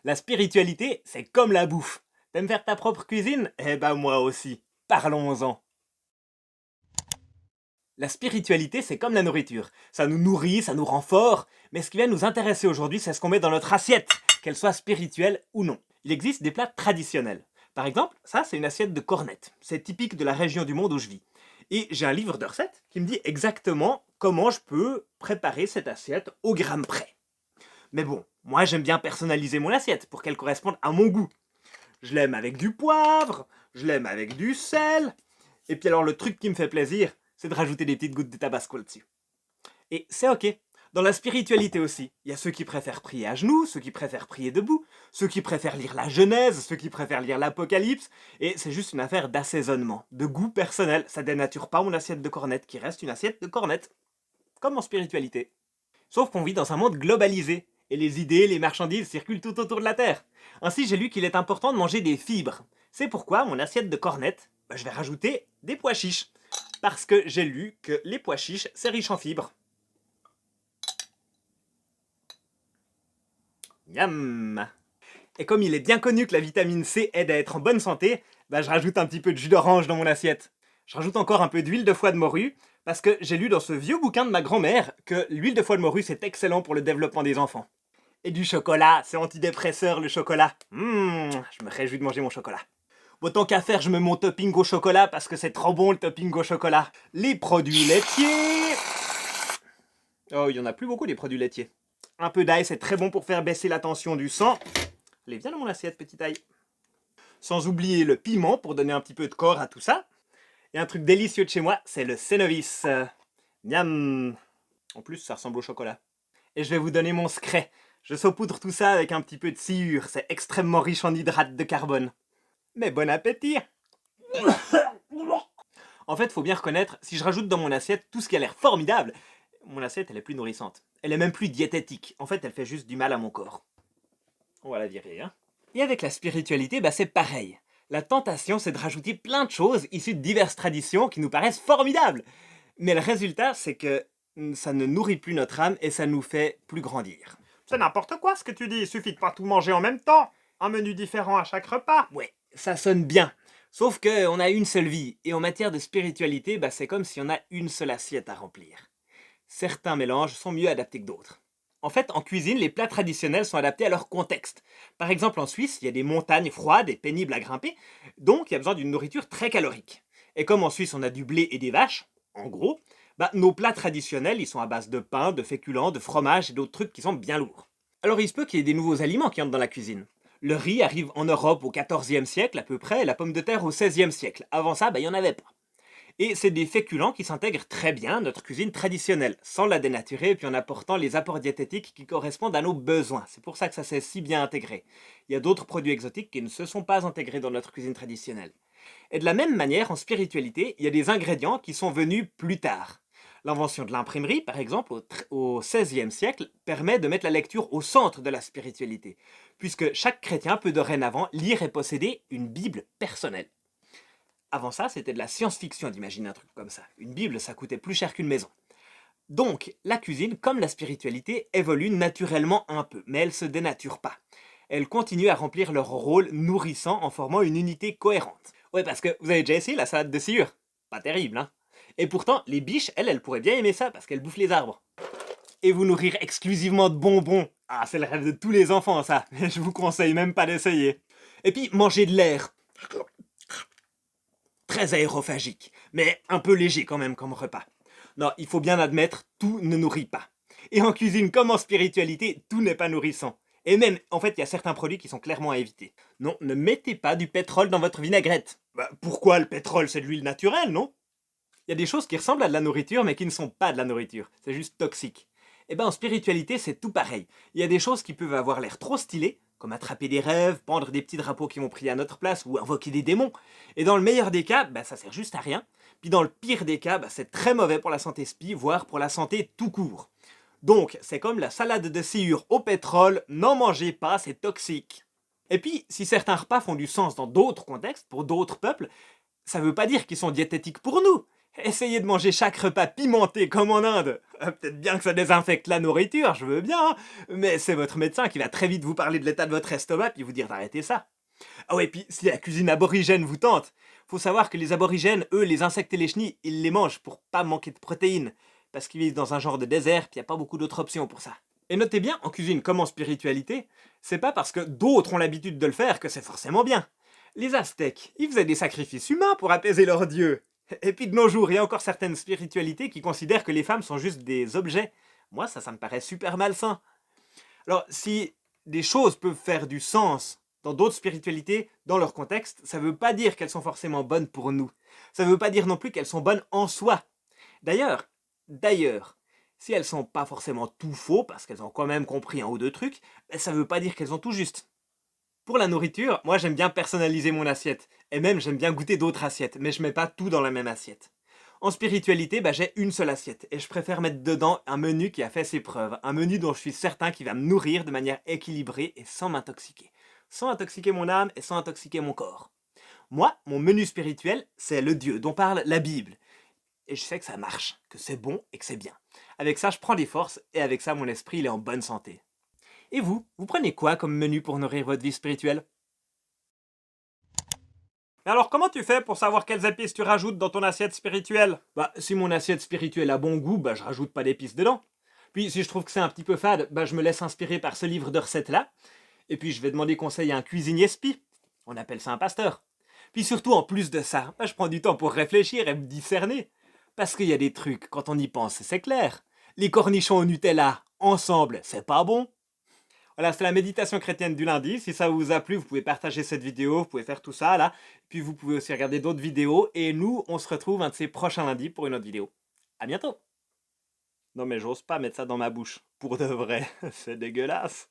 La spiritualité, c'est comme la bouffe. T'aimes faire ta propre cuisine? Eh ben moi aussi. Parlons-en. La spiritualité, c'est comme la nourriture. Ça nous nourrit, ça nous rend fort, mais ce qui va nous intéresser aujourd'hui, c'est ce qu'on met dans notre assiette, qu'elle soit spirituelle ou non. Il existe des plats traditionnels. Par exemple, ça, c'est une assiette de cornettes. C'est typique de la région du monde où je vis. Et j'ai un livre de recettes qui me dit exactement comment je peux préparer cette assiette au gramme près. Mais bon, moi j'aime bien personnaliser mon assiette pour qu'elle corresponde à mon goût. Je l'aime avec du poivre, je l'aime avec du sel. Et puis alors le truc qui me fait plaisir, c'est de rajouter des petites gouttes de tabasco dessus. Et c'est ok. Dans la spiritualité aussi, il y a ceux qui préfèrent prier à genoux, ceux qui préfèrent prier debout, ceux qui préfèrent lire la Genèse, ceux qui préfèrent lire l'Apocalypse, et c'est juste une affaire d'assaisonnement, de goût personnel. Ça dénature pas mon assiette de cornettes qui reste une assiette de cornettes, comme en spiritualité. Sauf qu'on vit dans un monde globalisé, et les idées, les marchandises circulent tout autour de la Terre. Ainsi, j'ai lu qu'il est important de manger des fibres. C'est pourquoi mon assiette de cornettes, je vais rajouter des pois chiches. Parce que j'ai lu que les pois chiches, c'est riche en fibres. Miam. Et comme il est bien connu que la vitamine C aide à être en bonne santé, je rajoute un petit peu de jus d'orange dans mon assiette. Je rajoute encore un peu d'huile de foie de morue, parce que j'ai lu dans ce vieux bouquin de ma grand-mère que l'huile de foie de morue c'est excellent pour le développement des enfants. Et du chocolat, c'est antidépresseur le chocolat. Je me réjouis de manger mon chocolat. Bon, tant qu'à faire, je mets mon topping au chocolat parce que c'est trop bon le topping au chocolat. Les produits laitiers. Oh, il y en a plus beaucoup des produits laitiers. Un peu d'ail, c'est très bon pour faire baisser la tension du sang. Allez, viens dans mon assiette, petit ail. Sans oublier le piment pour donner un petit peu de corps à tout ça. Et un truc délicieux de chez moi, c'est le Cénovis. Miam. En plus, ça ressemble au chocolat. Et je vais vous donner mon secret. Je saupoudre tout ça avec un petit peu de sciure. C'est extrêmement riche en hydrates de carbone. Mais bon appétit. En fait, faut bien reconnaître, si je rajoute dans mon assiette tout ce qui a l'air formidable, mon assiette, elle est plus nourrissante. Elle est même plus diététique. En fait, elle fait juste du mal à mon corps. On va la virer, hein. Et avec la spiritualité, c'est pareil. La tentation, c'est de rajouter plein de choses issues de diverses traditions qui nous paraissent formidables. Mais le résultat, c'est que ça ne nourrit plus notre âme et ça nous fait plus grandir. C'est n'importe quoi ce que tu dis, il suffit de pas tout manger en même temps. Un menu différent à chaque repas. Ouais, ça sonne bien. Sauf qu'on a une seule vie, et en matière de spiritualité, c'est comme si on a une seule assiette à remplir. Certains mélanges sont mieux adaptés que d'autres. En fait, en cuisine, les plats traditionnels sont adaptés à leur contexte. Par exemple, en Suisse, il y a des montagnes froides et pénibles à grimper, donc il y a besoin d'une nourriture très calorique. Et comme en Suisse, on a du blé et des vaches, en gros, nos plats traditionnels, ils sont à base de pain, de féculents, de fromage et d'autres trucs qui sont bien lourds. Alors il se peut qu'il y ait des nouveaux aliments qui entrent dans la cuisine. Le riz arrive en Europe au XIVe siècle à peu près, et la pomme de terre au XVIe siècle. Avant ça, il n'y en avait pas. Et c'est des féculents qui s'intègrent très bien à notre cuisine traditionnelle, sans la dénaturer, puis en apportant les apports diététiques qui correspondent à nos besoins. C'est pour ça que ça s'est si bien intégré. Il y a d'autres produits exotiques qui ne se sont pas intégrés dans notre cuisine traditionnelle. Et de la même manière, en spiritualité, il y a des ingrédients qui sont venus plus tard. L'invention de l'imprimerie, par exemple, au XVIe siècle, permet de mettre la lecture au centre de la spiritualité, puisque chaque chrétien peut dorénavant lire et posséder une Bible personnelle. Avant ça, c'était de la science-fiction d'imaginer un truc comme ça. Une Bible, ça coûtait plus cher qu'une maison. Donc, la cuisine, comme la spiritualité, évolue naturellement un peu, mais elle se dénature pas. Elles continuent à remplir leur rôle nourrissant en formant une unité cohérente. Ouais, parce que vous avez déjà essayé la salade de sciure? Pas terrible, hein? Et pourtant, les biches, elles pourraient bien aimer ça parce qu'elles bouffent les arbres. Et vous nourrir exclusivement de bonbons. Ah, c'est le rêve de tous les enfants, ça. Mais je vous conseille même pas d'essayer. Et puis, manger de l'air. Très aérophagique, mais un peu léger quand même comme repas. Non, il faut bien admettre, tout ne nourrit pas. Et en cuisine comme en spiritualité, tout n'est pas nourrissant. Et même, en fait, il y a certains produits qui sont clairement à éviter. Non, ne mettez pas du pétrole dans votre vinaigrette. Pourquoi le pétrole? C'est de l'huile naturelle, non? Il y a des choses qui ressemblent à de la nourriture, mais qui ne sont pas de la nourriture. C'est juste toxique. Et en spiritualité, c'est tout pareil. Il y a des choses qui peuvent avoir l'air trop stylées, comme attraper des rêves, pendre des petits drapeaux qui vont prier à notre place, ou invoquer des démons. Et dans le meilleur des cas, ça sert juste à rien. Puis dans le pire des cas, c'est très mauvais pour la santé spi, voire pour la santé tout court. Donc, c'est comme la salade de sciure au pétrole, n'en mangez pas, c'est toxique. Et puis, si certains repas font du sens dans d'autres contextes, pour d'autres peuples, ça veut pas dire qu'ils sont diététiques pour nous. Essayez de manger chaque repas pimenté comme en Inde. Peut-être bien que ça désinfecte la nourriture, je veux bien, hein, mais c'est votre médecin qui va très vite vous parler de l'état de votre estomac puis vous dire d'arrêter ça. Ah ouais, puis si la cuisine aborigène vous tente, faut savoir que les aborigènes, eux, les insectes et les chenilles, ils les mangent pour pas manquer de protéines, parce qu'ils vivent dans un genre de désert, puis y a pas beaucoup d'autres options pour ça. Et notez bien, en cuisine comme en spiritualité, c'est pas parce que d'autres ont l'habitude de le faire que c'est forcément bien. Les Aztèques, ils faisaient des sacrifices humains pour apaiser leurs dieux. Et puis de nos jours, il y a encore certaines spiritualités qui considèrent que les femmes sont juste des objets. Moi, ça me paraît super malsain. Alors, si des choses peuvent faire du sens dans d'autres spiritualités, dans leur contexte, ça ne veut pas dire qu'elles sont forcément bonnes pour nous. Ça ne veut pas dire non plus qu'elles sont bonnes en soi. D'ailleurs, si elles sont pas forcément tout faux, parce qu'elles ont quand même compris un ou deux trucs, ça ne veut pas dire qu'elles ont tout juste. Pour la nourriture, moi j'aime bien personnaliser mon assiette, et même j'aime bien goûter d'autres assiettes, mais je mets pas tout dans la même assiette. En spiritualité, j'ai une seule assiette, et je préfère mettre dedans un menu qui a fait ses preuves, un menu dont je suis certain qu'il va me nourrir de manière équilibrée et sans m'intoxiquer. Sans intoxiquer mon âme et sans intoxiquer mon corps. Moi, mon menu spirituel, c'est le Dieu dont parle la Bible. Et je sais que ça marche, que c'est bon et que c'est bien. Avec ça, je prends des forces, et avec ça, mon esprit il est en bonne santé. Et vous prenez quoi comme menu pour nourrir votre vie spirituelle? Mais alors, comment tu fais pour savoir quelles épices tu rajoutes dans ton assiette spirituelle? Si mon assiette spirituelle a bon goût, je rajoute pas d'épices dedans. Puis si je trouve que c'est un petit peu fade, je me laisse inspirer par ce livre de recettes-là. Et puis je vais demander conseil à un cuisinier spi. On appelle ça un pasteur. Puis surtout, en plus de ça, je prends du temps pour réfléchir et me discerner. Parce qu'il y a des trucs, quand on y pense, c'est clair. Les cornichons au Nutella, ensemble, c'est pas bon. Voilà, c'est la méditation chrétienne du lundi. Si ça vous a plu, vous pouvez partager cette vidéo, vous pouvez faire tout ça là. Puis vous pouvez aussi regarder d'autres vidéos. Et nous, on se retrouve un de ces prochains lundis pour une autre vidéo. À bientôt! Non mais j'ose pas mettre ça dans ma bouche. Pour de vrai, c'est dégueulasse.